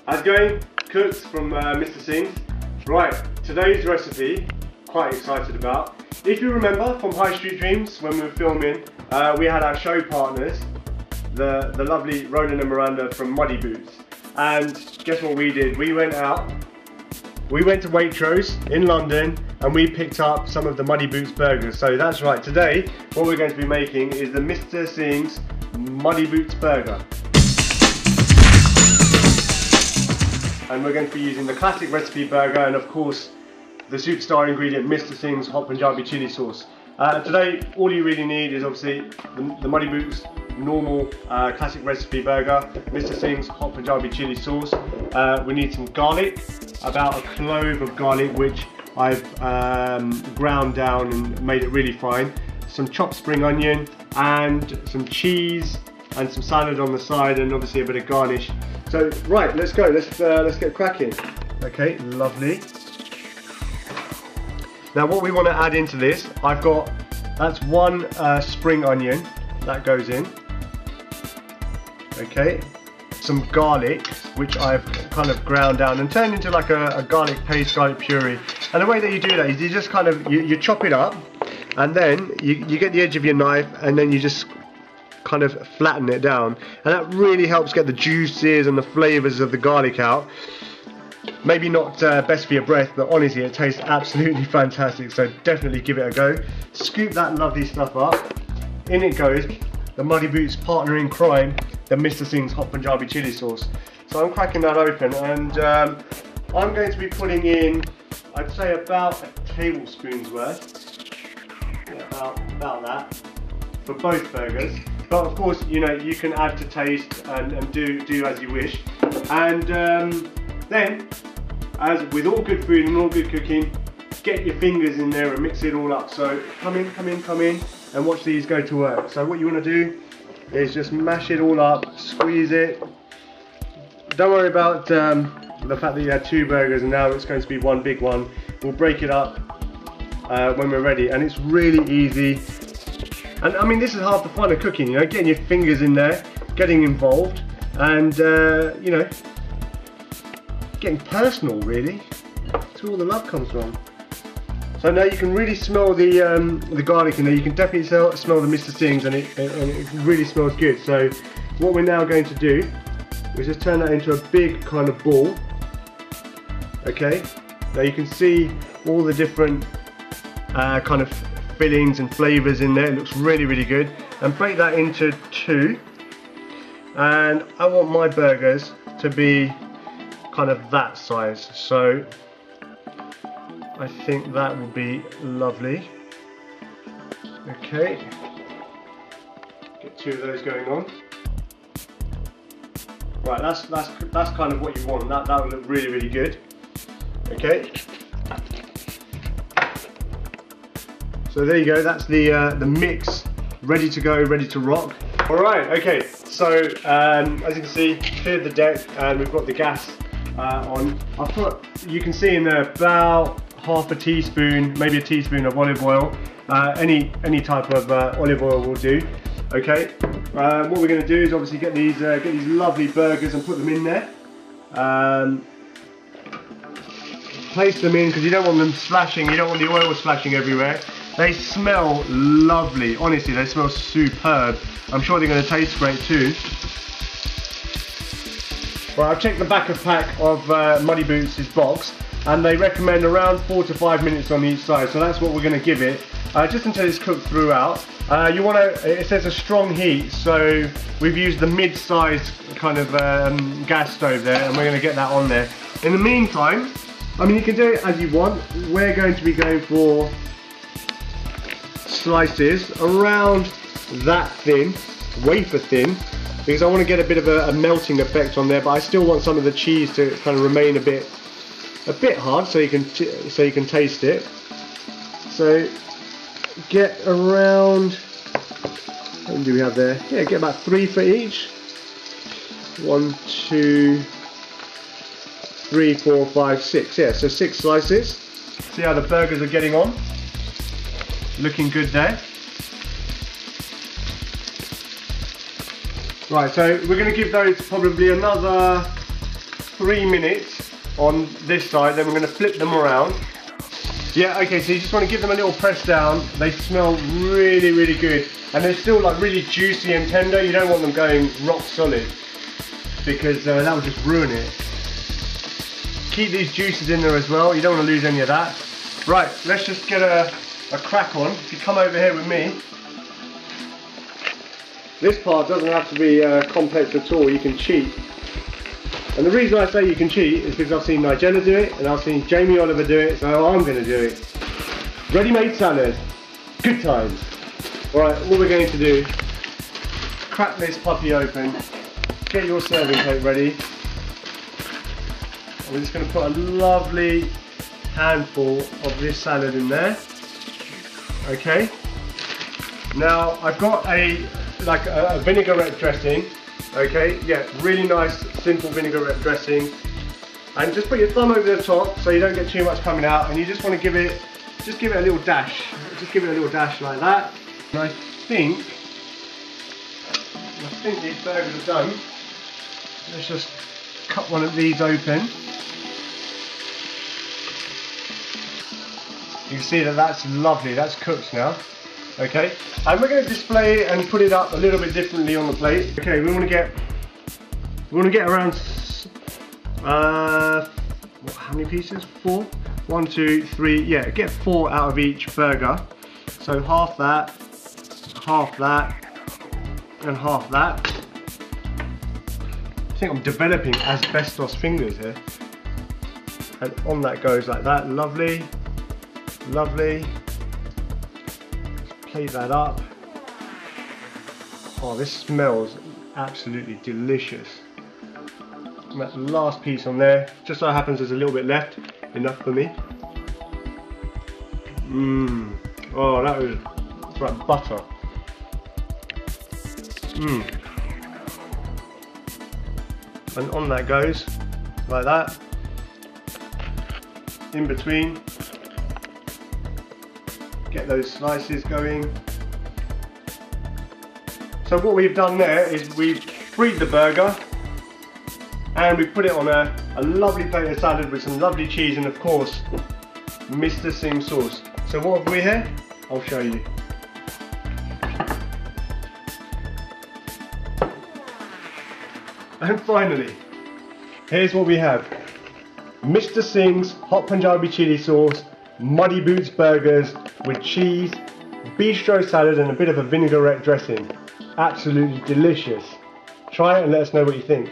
How's it going? Cooks from Mr. Singh's. Right, today's recipe, quite excited about. If you remember from High Street Dreams, when we were filming, we had our show partners, the lovely Roland and Miranda from Muddy Boots. And guess what we did? We went out, we went to Waitrose in London, and we picked up some of the Muddy Boots burgers. So that's right, today what we're going to be making is the Mr. Singh's Muddy Boots burger. And we're going to be using the classic recipe burger and of course the superstar ingredient Mr. Singh's hot Punjabi chili sauce. Today all you really need is obviously the Muddy Boots normal classic recipe burger, Mr. Singh's hot Punjabi chili sauce. We need some garlic, about a clove of garlic which I've ground down and made it really fine, some chopped spring onion and some cheese and some salad on the side and obviously a bit of garnish. So right, let's go, let's get cracking. Okay, lovely. Now what we want to add into this, that's one spring onion, that goes in. Okay, some garlic, which I've kind of ground down and turned into like a garlic paste, garlic puree. And the way that you do that is you just kind of, you chop it up and then you get the edge of your knife and then you just kind of flatten it down, and that really helps get the juices and the flavors of the garlic out. Maybe not best for your breath, but honestly it tastes absolutely fantastic, so definitely give it a go. Scoop that lovely stuff up, in it goes the Muddy Boots partner in crime, the Mr. Singh's hot Punjabi chili sauce. So I'm cracking that open and I'm going to be putting in, I'd say about a tablespoon's worth, yeah, about that for both burgers. But of course, you know, you can add to taste and do as you wish. And then, as with all good food and all good cooking, get your fingers in there and mix it all up. So come in and watch these go to work. So what you want to do is just mash it all up, squeeze it. Don't worry about the fact that you had two burgers and now it's going to be one big one. We'll break it up when we're ready, and it's really easy. And I mean, this is half the fun of cooking, you know, getting your fingers in there, getting involved, and you know, getting personal really. That's where all the love comes from. So now you can really smell the garlic in there. You can definitely smell the Mr. Singh's, and it really smells good. So what we're now going to do is just turn that into a big kind of ball. Okay, now you can see all the different kind of fillings and flavors in there. It looks really good. And break that into two, and I want my burgers to be kind of that size, so I think that will be lovely. Okay, get two of those going on. Right, that's kind of what you want. That will look really good. Okay, so there you go, that's the mix ready to go, ready to rock. Alright, okay, so as you can see, cleared the deck and we've got the gas on. I've put, you can see in there, about half a teaspoon, maybe a teaspoon of olive oil. Any type of olive oil will do. Okay, what we're going to do is obviously get these lovely burgers and put them in there. Place them in because you don't want them splashing, you don't want the oil splashing everywhere. They smell lovely, honestly, they smell superb. I'm sure they're going to taste great too. Well, I've checked the back of pack of Muddy Boots' box, and they recommend around 4 to 5 minutes on each side, so that's what we're going to give it, just until it's cooked throughout. You want to, it says a strong heat, so we've used the mid-sized kind of gas stove there, and we're going to get that on there. In the meantime, I mean, you can do it as you want. We're going to be going for slices around that thin, wafer thin, because I want to get a bit of a melting effect on there, but I still want some of the cheese to kind of remain a bit hard, so you can taste it. So get around, how many do we have there? Yeah, get about 3 for each. 1, 2, 3, 4, 5, 6. Yeah, so 6 slices. See how the burgers are getting on. Looking good there. Right, so we're going to give those probably another 3 minutes on this side, then we're going to flip them around. Yeah, okay, so you just want to give them a little press down. They smell really, really good. And they're still like really juicy and tender. You don't want them going rock solid, because that will just ruin it. Keep these juices in there as well. You don't want to lose any of that. Right, let's just get a crack on. If you come over here with me. This part doesn't have to be complex at all. You can cheat. And the reason I say you can cheat is because I've seen Nigella do it, and I've seen Jamie Oliver do it, so I'm going to do it. Ready-made salad. Good times. Alright, what we're going to do, crack this puppy open, get your serving plate ready. And we're just going to put a lovely handful of this salad in there. Okay. Now I've got a vinaigrette dressing. Okay, yeah, really nice simple vinaigrette dressing. And just put your thumb over the top so you don't get too much coming out, and you just want to give it a little dash. Just give it a little dash like that. And I think these burgers are done. Let's just cut one of these open. You can see that that's lovely, that's cooked now. Okay, and we're going to display it and put it up a little bit differently on the plate. Okay, we want to get around how many pieces? 4? 1, 2, 3. Yeah, get 4 out of each burger. So half that, and half that. I think I'm developing asbestos fingers here. And on that goes like that. Lovely, lovely. Plate that up. Oh, this smells absolutely delicious. And that last piece on there, just so happens there's a little bit left, enough for me. Mmm. Oh, that was like butter. Mmm. And on that goes, like that. In between. Get those slices going. So what we've done there is we've freed the burger and we put it on a lovely plate of salad with some lovely cheese and of course Mr. Singh sauce. So what have we here? I'll show you. And finally, here's what we have. Mr. Singh's hot Punjabi chili sauce, Muddy Boots burgers with cheese, bistro salad and a bit of a vinaigrette dressing. Absolutely delicious. Try it and let us know what you think.